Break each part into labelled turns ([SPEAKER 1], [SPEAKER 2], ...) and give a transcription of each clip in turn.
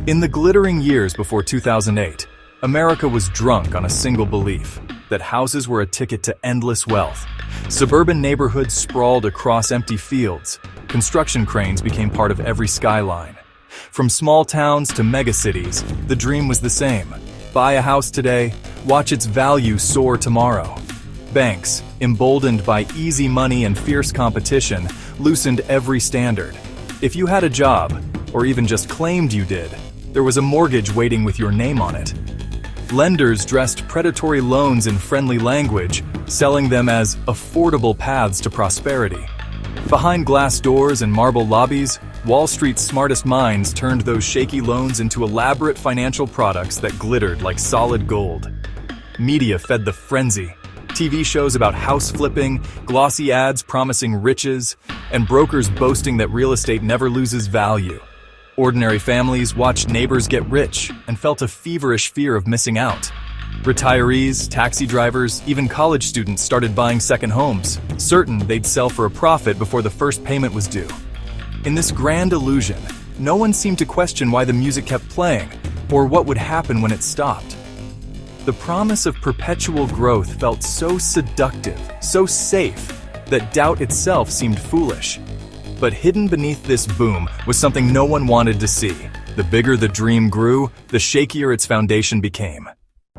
[SPEAKER 1] In the glittering years before 2008, America was drunk on a single belief: that houses were a ticket to endless wealth. Suburban neighborhoods sprawled across empty fields. Construction cranes became part of every skyline. From small towns to megacities, the dream was the same. Buy a house today, watch its value soar tomorrow. Banks, emboldened by easy money and fierce competition, loosened every standard. If you had a job, or even just claimed you did, there was a mortgage waiting with your name on it. Lenders dressed predatory loans in friendly language, selling them as affordable paths to prosperity. Behind glass doors and marble lobbies, Wall Street's smartest minds turned those shaky loans into elaborate financial products that glittered like solid gold. Media fed the frenzy. TV shows about house flipping, glossy ads promising riches, and brokers boasting that real estate never loses value. Ordinary families watched neighbors get rich and felt a feverish fear of missing out. Retirees, taxi drivers, even college students started buying second homes, certain they'd sell for a profit before the first payment was due. In this grand illusion, no one seemed to question why the music kept playing or what would happen when it stopped. The promise of perpetual growth felt so seductive, so safe, that doubt itself seemed foolish. But hidden beneath this boom was something no one wanted to see. The bigger the dream grew, the shakier its foundation became.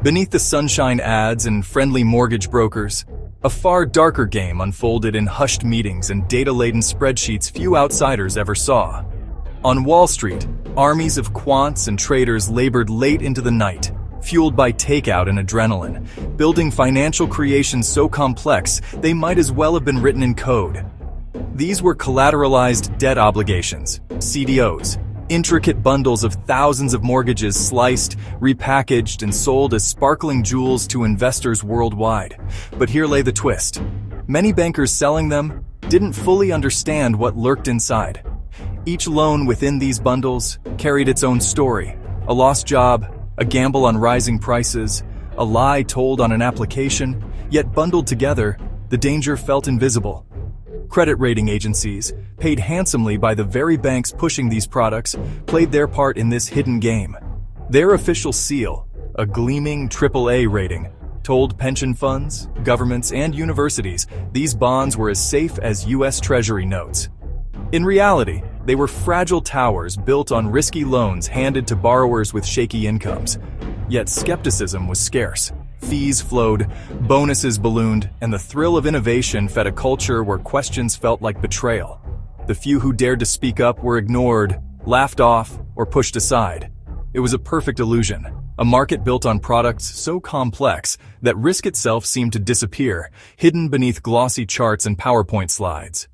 [SPEAKER 1] Beneath the sunshine ads and friendly mortgage brokers, a far darker game unfolded in hushed meetings and data-laden spreadsheets few outsiders ever saw. On Wall Street, armies of quants and traders labored late into the night, fueled by takeout and adrenaline, building financial creations so complex they might as well have been written in code. These were collateralized debt obligations, CDOs, intricate bundles of thousands of mortgages sliced, repackaged, and sold as sparkling jewels to investors worldwide. But here lay the twist. Many bankers selling them didn't fully understand what lurked inside. Each loan within these bundles carried its own story: a lost job, a gamble on rising prices, a lie told on an application, yet bundled together, the danger felt invisible. Credit rating agencies, paid handsomely by the very banks pushing these products, played their part in this hidden game. Their official seal, a gleaming AAA rating, told pension funds, governments, and universities these bonds were as safe as U.S. Treasury notes. In reality, they were fragile towers built on risky loans handed to borrowers with shaky incomes. Yet skepticism was scarce. Fees flowed, bonuses ballooned, and the thrill of innovation fed a culture where questions felt like betrayal. The few who dared to speak up were ignored, laughed off, or pushed aside. It was a perfect illusion, a market built on products so complex that risk itself seemed to disappear, hidden beneath glossy charts and PowerPoint slides.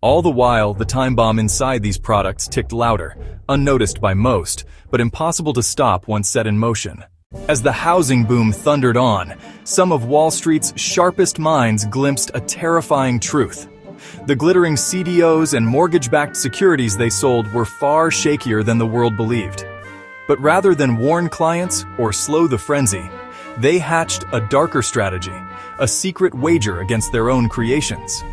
[SPEAKER 1] All the while, the time bomb inside these products ticked louder, unnoticed by most, but impossible to stop once set in motion. As the housing boom thundered on, some of Wall Street's sharpest minds glimpsed a terrifying truth. The glittering CDOs and mortgage-backed securities they sold were far shakier than the world believed. But rather than warn clients or slow the frenzy, they hatched a darker strategy, a secret wager against their own creations.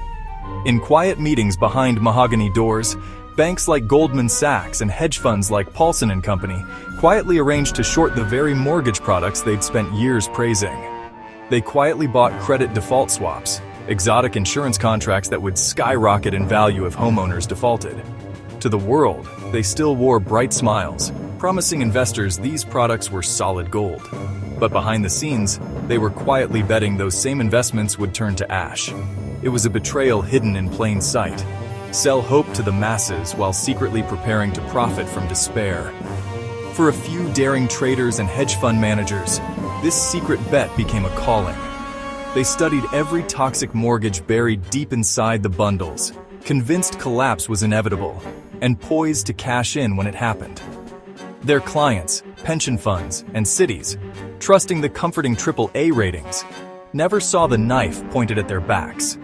[SPEAKER 1] In quiet meetings behind mahogany doors, banks like Goldman Sachs and hedge funds like Paulson & Company quietly arranged to short the very mortgage products they'd spent years praising. They quietly bought credit default swaps, exotic insurance contracts that would skyrocket in value if homeowners defaulted. To the world, they still wore bright smiles, promising investors these products were solid gold. But behind the scenes, they were quietly betting those same investments would turn to ash. It was a betrayal hidden in plain sight. Sell hope to the masses while secretly preparing to profit from despair. For a few daring traders and hedge fund managers, this secret bet became a calling. They studied every toxic mortgage buried deep inside the bundles, convinced collapse was inevitable, and poised to cash in when it happened. Their clients, pension funds, and cities, trusting the comforting AAA ratings, never saw the knife pointed at their backs.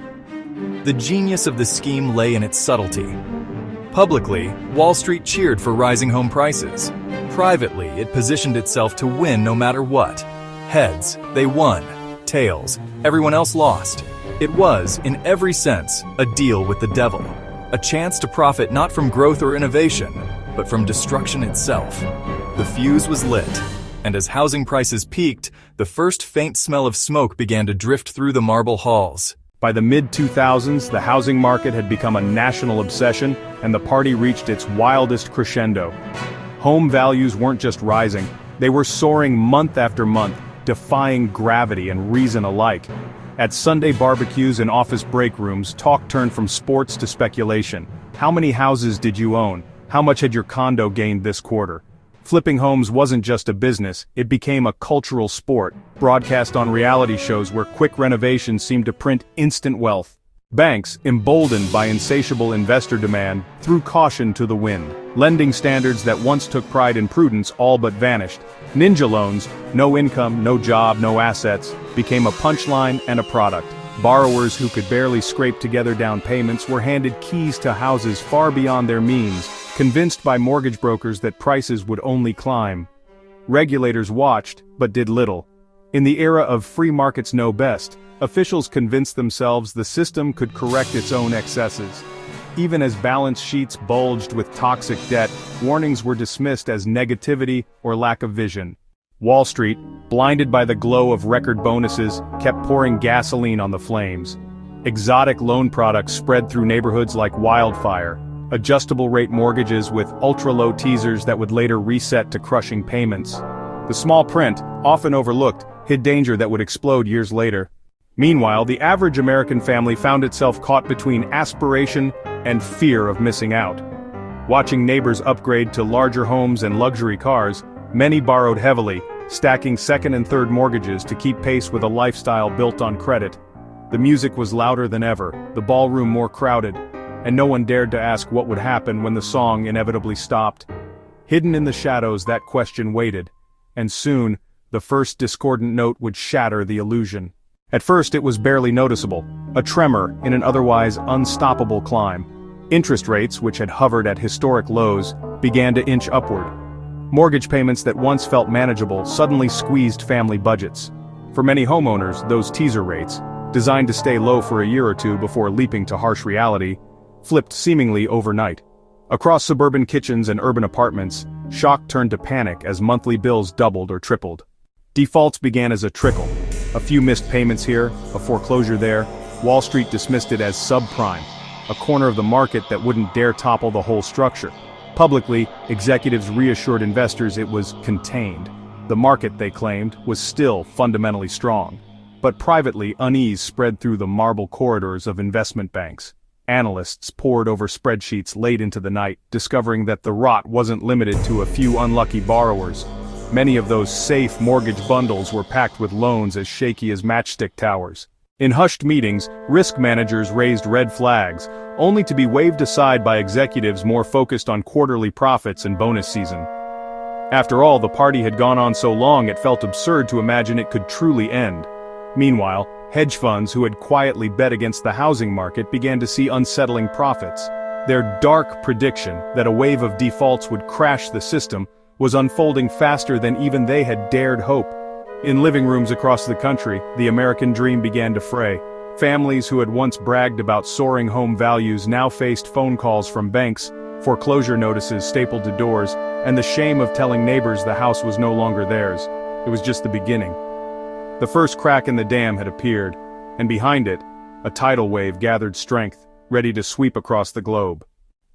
[SPEAKER 1] The genius of the scheme lay in its subtlety. Publicly, Wall Street cheered for rising home prices. Privately, it positioned itself to win no matter what. Heads, they won. Tails, everyone else lost. It was, in every sense, a deal with the devil. A chance to profit not from growth or innovation, but from destruction itself. The fuse was lit, and as housing prices peaked, the first faint smell of smoke began to drift through the marble halls.
[SPEAKER 2] By the mid-2000s, the housing market had become a national obsession, and the party reached its wildest crescendo. Home values weren't just rising, they were soaring month after month, defying gravity and reason alike. At Sunday barbecues and office break rooms, talk turned from sports to speculation. How many houses did you own? How much had your condo gained this quarter? Flipping homes wasn't just a business, it became a cultural sport, broadcast on reality shows where quick renovations seemed to print instant wealth. Banks, emboldened by insatiable investor demand, threw caution to the wind. Lending standards that once took pride in prudence all but vanished. Ninja loans, no income, no job, no assets, became a punchline and a product. Borrowers who could barely scrape together down payments were handed keys to houses far beyond their means, convinced by mortgage brokers that prices would only climb. Regulators watched, but did little. In the era of free markets know best, officials convinced themselves the system could correct its own excesses. Even as balance sheets bulged with toxic debt, warnings were dismissed as negativity or lack of vision. Wall Street, blinded by the glow of record bonuses, kept pouring gasoline on the flames. Exotic loan products spread through neighborhoods like wildfire. Adjustable-rate mortgages with ultra-low teasers that would later reset to crushing payments. The small print, often overlooked, hid danger that would explode years later. Meanwhile, the average American family found itself caught between aspiration and fear of missing out. Watching neighbors upgrade to larger homes and luxury cars, many borrowed heavily, stacking second and third mortgages to keep pace with a lifestyle built on credit. The music was louder than ever, the ballroom more crowded, and no one dared to ask what would happen when the song inevitably stopped. Hidden in the shadows, that question waited, and soon, the first discordant note would shatter the illusion. At first it was barely noticeable, a tremor in an otherwise unstoppable climb. Interest rates, which had hovered at historic lows, began to inch upward. Mortgage payments that once felt manageable suddenly squeezed family budgets. For many homeowners, those teaser rates, designed to stay low for a year or two before leaping to harsh reality, flipped seemingly overnight. Across suburban kitchens and urban apartments, shock turned to panic as monthly bills doubled or tripled. Defaults began as a trickle. A few missed payments here, a foreclosure there. Wall Street dismissed it as subprime, a corner of the market that wouldn't dare topple the whole structure. Publicly, executives reassured investors it was contained. The market, they claimed, was still fundamentally strong. But privately, unease spread through the marble corridors of investment banks. Analysts pored over spreadsheets late into the night, discovering that the rot wasn't limited to a few unlucky borrowers. Many of those safe mortgage bundles were packed with loans as shaky as matchstick towers. In hushed meetings, risk managers raised red flags, only to be waved aside by executives more focused on quarterly profits and bonus season. After all, the party had gone on so long it felt absurd to imagine it could truly end. Meanwhile, hedge funds who had quietly bet against the housing market began to see unsettling profits. Their dark prediction that a wave of defaults would crash the system was unfolding faster than even they had dared hope. In living rooms across the country, the American dream began to fray. Families who had once bragged about soaring home values now faced phone calls from banks, foreclosure notices stapled to doors, and the shame of telling neighbors the house was no longer theirs. It was just the beginning. The first crack in the dam had appeared, and behind it, a tidal wave gathered strength, ready to sweep across the globe.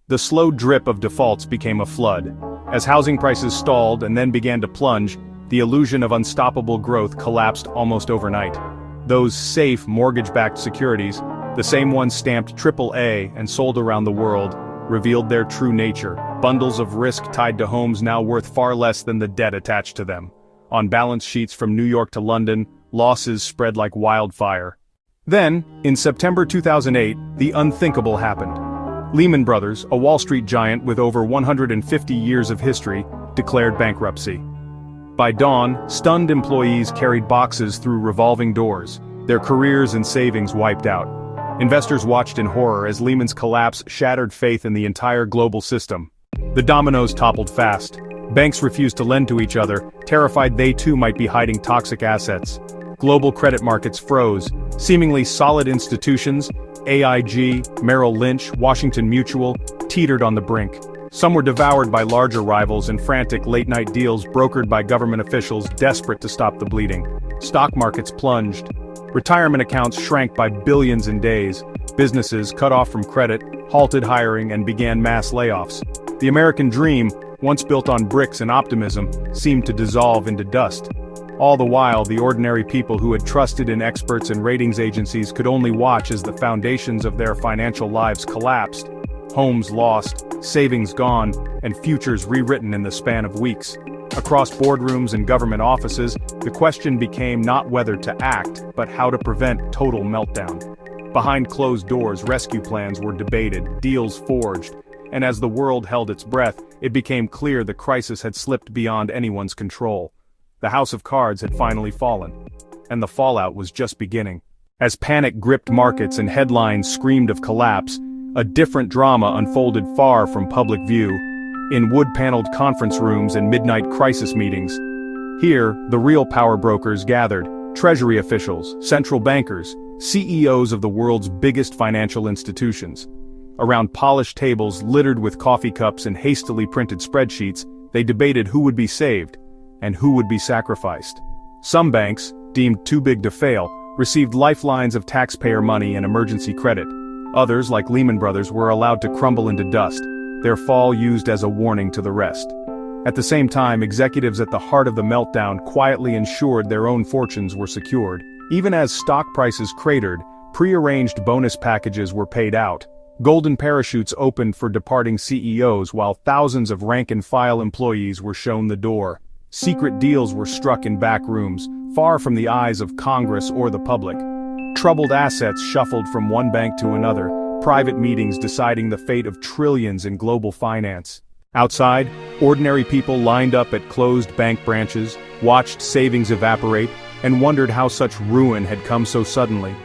[SPEAKER 2] The slow drip of defaults became a flood. As housing prices stalled and then began to plunge, the illusion of unstoppable growth collapsed almost overnight. Those safe mortgage-backed securities, the same ones stamped AAA and sold around the world, revealed their true nature, bundles of risk tied to homes now worth far less than the debt attached to them. On balance sheets from New York to London, losses spread like wildfire. Then, in September 2008, the unthinkable happened. Lehman Brothers, a Wall Street giant with over 150 years of history, declared bankruptcy. By dawn, stunned employees carried boxes through revolving doors, their careers and savings wiped out. Investors watched in horror as Lehman's collapse shattered faith in the entire global system. The dominoes toppled fast. Banks refused to lend to each other, terrified they too might be hiding toxic assets. Global credit markets froze. Seemingly solid institutions, AIG, Merrill Lynch, Washington Mutual, teetered on the brink. Some were devoured by larger rivals in frantic late-night deals brokered by government officials desperate to stop the bleeding. Stock markets plunged. Retirement accounts shrank by billions in days. Businesses, cut off from credit, halted hiring and began mass layoffs. The American dream, once built on bricks and optimism, seemed to dissolve into dust. All the while, the ordinary people who had trusted in experts and ratings agencies could only watch as the foundations of their financial lives collapsed. Homes lost, savings gone, and futures rewritten in the span of weeks. Across boardrooms and government offices, the question became not whether to act, but how to prevent total meltdown. Behind closed doors, rescue plans were debated, deals forged, and as the world held its breath, it became clear the crisis had slipped beyond anyone's control. The house of cards had finally fallen, and the fallout was just beginning. As panic gripped markets and headlines screamed of collapse, a different drama unfolded far from public view, in wood-paneled conference rooms and midnight crisis meetings. Here, the real power brokers gathered, treasury officials, central bankers, CEOs of the world's biggest financial institutions. Around polished tables littered with coffee cups and hastily printed spreadsheets, they debated who would be saved and who would be sacrificed. Some banks, deemed too big to fail, received lifelines of taxpayer money and emergency credit. Others, like Lehman Brothers, were allowed to crumble into dust, their fall used as a warning to the rest. At the same time, executives at the heart of the meltdown quietly ensured their own fortunes were secured. Even as stock prices cratered, prearranged bonus packages were paid out. Golden parachutes opened for departing CEOs while thousands of rank-and-file employees were shown the door. Secret deals were struck in back rooms, far from the eyes of Congress or the public. Troubled assets shuffled from one bank to another, private meetings deciding the fate of trillions in global finance. Outside, ordinary people lined up at closed bank branches, watched savings evaporate, and wondered how such ruin had come so suddenly.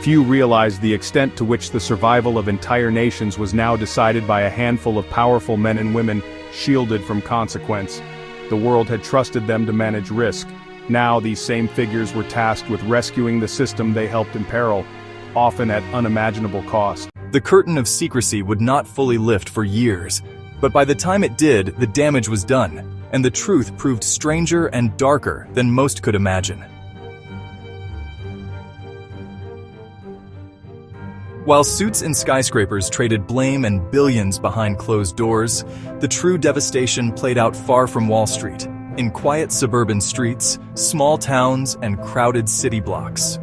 [SPEAKER 2] Few realized the extent to which the survival of entire nations was now decided by a handful of powerful men and women shielded from consequence. The world had trusted them to manage risk. Now these same figures were tasked with rescuing the system they helped imperil, often at unimaginable cost.
[SPEAKER 1] The curtain of secrecy would not fully lift for years, but by the time it did, the damage was done, and the truth proved stranger and darker than most could imagine. While suits and skyscrapers traded blame and billions behind closed doors, the true devastation played out far from Wall Street, in quiet suburban streets, small towns, and crowded city blocks.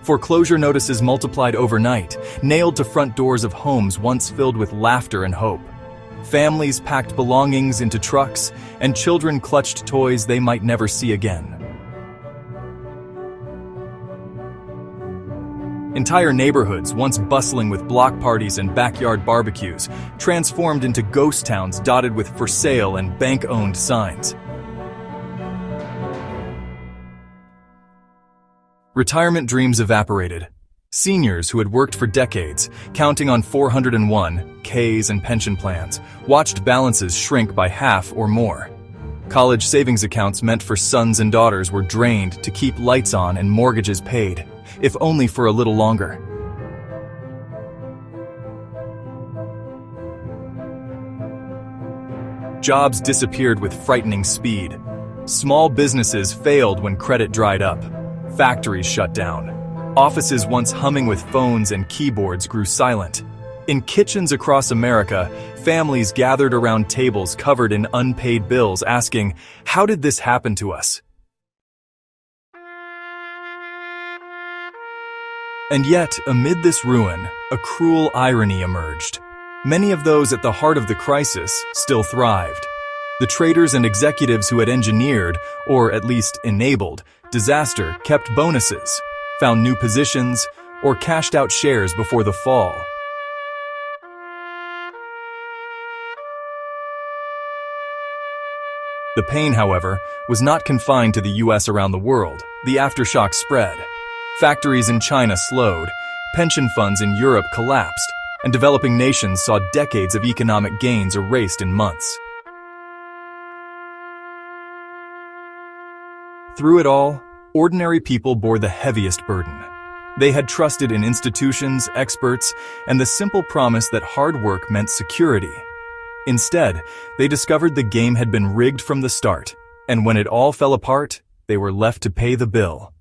[SPEAKER 1] Foreclosure notices multiplied overnight, nailed to front doors of homes once filled with laughter and hope. Families packed belongings into trucks, and children clutched toys they might never see again. Entire neighborhoods, once bustling with block parties and backyard barbecues, transformed into ghost towns dotted with for sale and bank-owned signs. Retirement dreams evaporated. Seniors who had worked for decades, counting on 401(k)s and pension plans, watched balances shrink by half or more. College savings accounts meant for sons and daughters were drained to keep lights on and mortgages paid, if only for a little longer. Jobs disappeared with frightening speed. Small businesses failed when credit dried up. Factories shut down. Offices once humming with phones and keyboards grew silent. In kitchens across America, families gathered around tables covered in unpaid bills asking, "How did this happen to us?" And yet, amid this ruin, a cruel irony emerged. Many of those at the heart of the crisis still thrived. The traders and executives who had engineered, or at least enabled, disaster kept bonuses, found new positions, or cashed out shares before the fall. The pain, however, was not confined to the US. Around the world, the aftershock spread. Factories in China slowed, pension funds in Europe collapsed, and developing nations saw decades of economic gains erased in months. Through it all, ordinary people bore the heaviest burden. They had trusted in institutions, experts, and the simple promise that hard work meant security. Instead, they discovered the game had been rigged from the start, and when it all fell apart, they were left to pay the bill.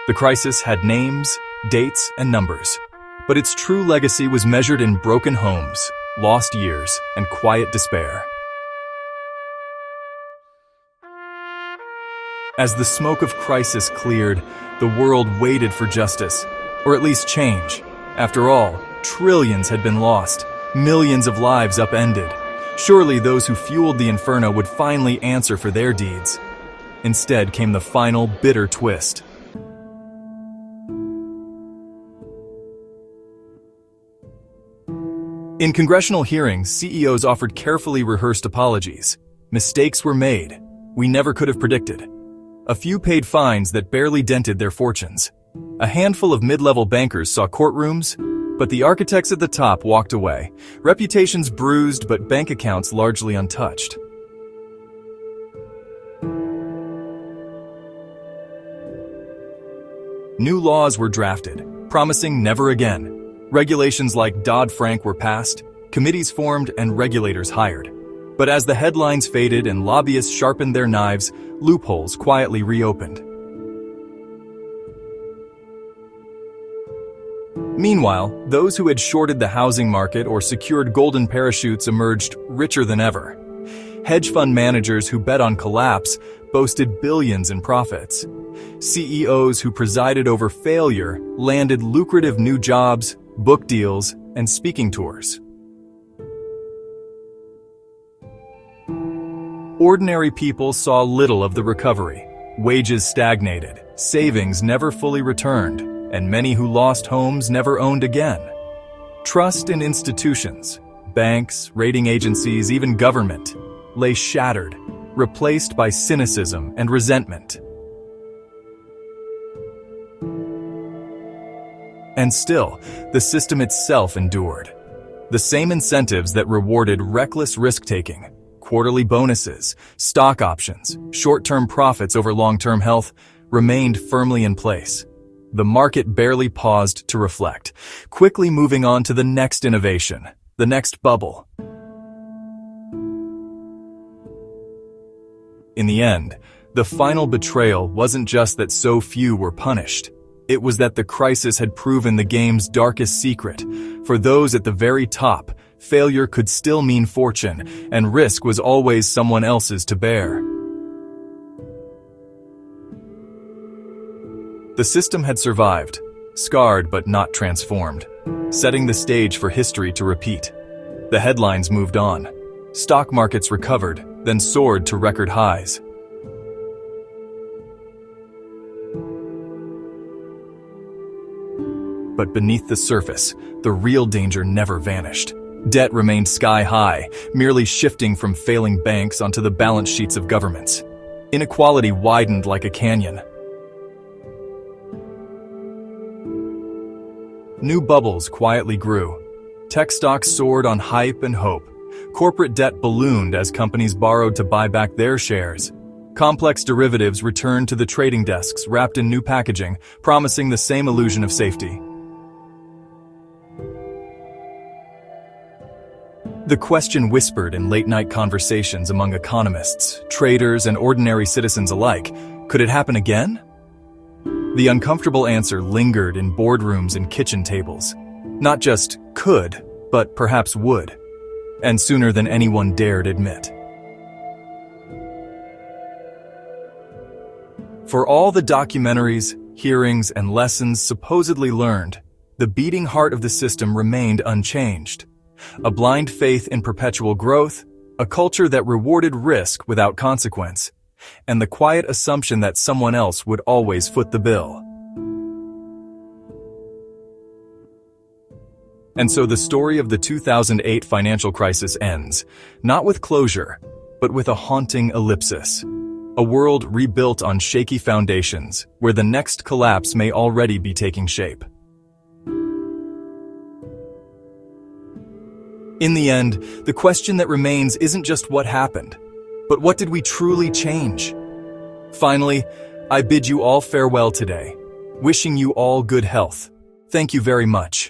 [SPEAKER 1] The crisis had names, dates, and numbers, but its true legacy was measured in broken homes, lost years, and quiet despair. As the smoke of crisis cleared, the world waited for justice, or at least change. After all, trillions had been lost, millions of lives upended. Surely those who fueled the inferno would finally answer for their deeds. Instead came the final, bitter twist. In congressional hearings, CEOs offered carefully rehearsed apologies. Mistakes were made. We never could have predicted. A few paid fines that barely dented their fortunes. A handful of mid-level bankers saw courtrooms, but the architects at the top walked away, reputations bruised but bank accounts largely untouched. New laws were drafted, promising never again. Regulations like Dodd-Frank were passed, committees formed, and regulators hired. But as the headlines faded and lobbyists sharpened their knives, loopholes quietly reopened. Meanwhile, those who had shorted the housing market or secured golden parachutes emerged richer than ever. Hedge fund managers who bet on collapse boasted billions in profits. CEOs who presided over failure landed lucrative new jobs, book deals, and speaking tours. Ordinary people saw little of the recovery. Wages stagnated, savings never fully returned, and many who lost homes never owned again. Trust in institutions, banks, rating agencies, even government, lay shattered, replaced by cynicism and resentment. And still, the system itself endured. The same incentives that rewarded reckless risk-taking, quarterly bonuses, stock options, short-term profits over long-term health, remained firmly in place. The market barely paused to reflect, quickly moving on to the next innovation, the next bubble. In the end, the final betrayal wasn't just that so few were punished. It was that the crisis had proven the game's darkest secret. For those at the very top, failure could still mean fortune, and risk was always someone else's to bear. The system had survived, scarred but not transformed, setting the stage for history to repeat. The headlines moved on. Stock markets recovered, then soared to record highs. But beneath the surface, the real danger never vanished. Debt remained sky-high, merely shifting from failing banks onto the balance sheets of governments. Inequality widened like a canyon. New bubbles quietly grew. Tech stocks soared on hype and hope. Corporate debt ballooned as companies borrowed to buy back their shares. Complex derivatives returned to the trading desks wrapped in new packaging, promising the same illusion of safety. The question whispered in late-night conversations among economists, traders, and ordinary citizens alike: could it happen again? The uncomfortable answer lingered in boardrooms and kitchen tables. Not just could, but perhaps would. And sooner than anyone dared admit. For all the documentaries, hearings, and lessons supposedly learned, the beating heart of the system remained unchanged. A blind faith in perpetual growth, a culture that rewarded risk without consequence, and the quiet assumption that someone else would always foot the bill. And so the story of the 2008 financial crisis ends, not with closure, but with a haunting ellipsis. A world rebuilt on shaky foundations, where the next collapse may already be taking shape. In the end, the question that remains isn't just what happened, but what did we truly change? Finally, I bid you all farewell today, wishing you all good health. Thank you very much.